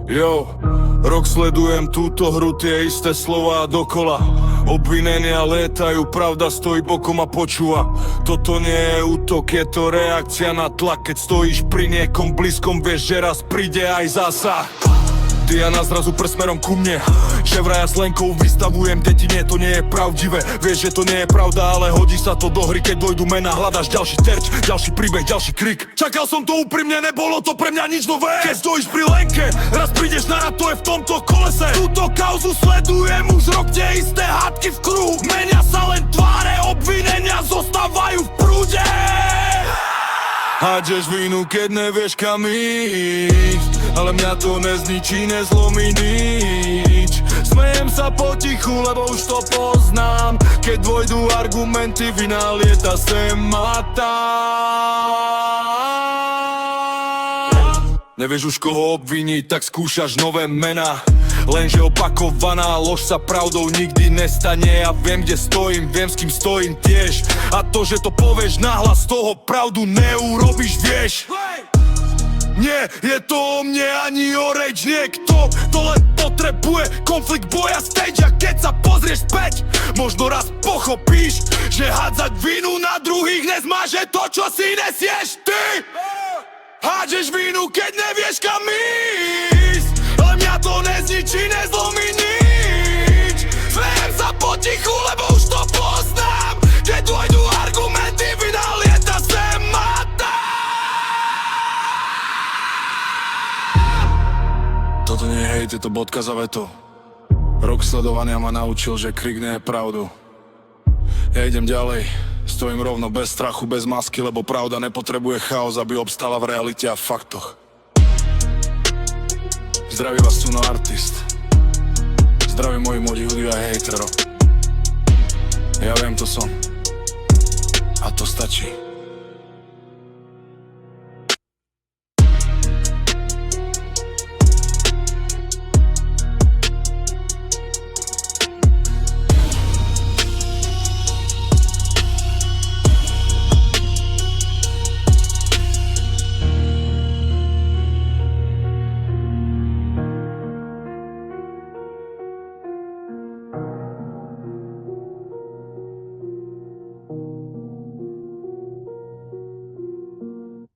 Jo, rok sledujem túto hru, tie isté slová dokola. Obvinenia létajú, pravda stojí bokom a počúva. Toto nie je útok, je to reakcia na tlak. Keď stojíš pri niekom blízkom, vieš, že raz príde aj zásah. Diana zrazu prsmerom ku mne, že vraj ja s Lenkou vystavujem deti, nie, to nie je pravdivé. Vieš, že to nie je pravda, ale hodí sa to do hry. Keď dojdu mená, hľadaš ďalší terč, ďalší príbeh, ďalší krik. Čakal som to úprimne, nebolo to pre mňa nič nové. Keď stojíš pri Lenke, raz prídeš na rad, to je v tomto kolese. Túto kauzu sledujem už rok, tie isté hádky v kruhu. Menia sa len tváre, obvinenia zostávajú v prúde. Hádžeš vinu, keď nevieš kam ísť, ale mňa to nezničí, nezlomí nič. Smejem sa potichu, lebo už to poznám. Keď dôjdu argumenty, vina lieta sem a tam. Nevieš už koho obviniť, tak skúšaš nové mená. Lenže opakovaná lož sa pravdou nikdy nestane. Ja viem, kde stojím, viem, s kým stojím tiež. A to, že to povieš nahlas, z toho pravdu neurobíš, vieš. Nie, je to o mne ani o reč. Niekto, to len potrebuje konflikt, boja, stage. A keď sa pozrieš späť, možno raz pochopíš, že hádzať vinu na druhých nezmáže to, čo si nesieš ty. Hádžeš vinu, keď nevieš kam ísť, ale mňa to nezničí, nezlomí nič. Smejem sa potichu, lebo už to poznám. Keď dôjdu argumenty, vina lieta sem a tam. Toto nie je hejt, je to bodka za vetou. Rok sledovania ma naučil, že krik nie je pravdu. Ja idem ďalej, stojím rovno, bez strachu, bez masky, lebo pravda nepotrebuje chaos, aby obstala v realite a faktoch. Zdraví vás Suno Artist. Zdraví moji mladí ľudia a hejtero. Ja viem, to som. A to stačí.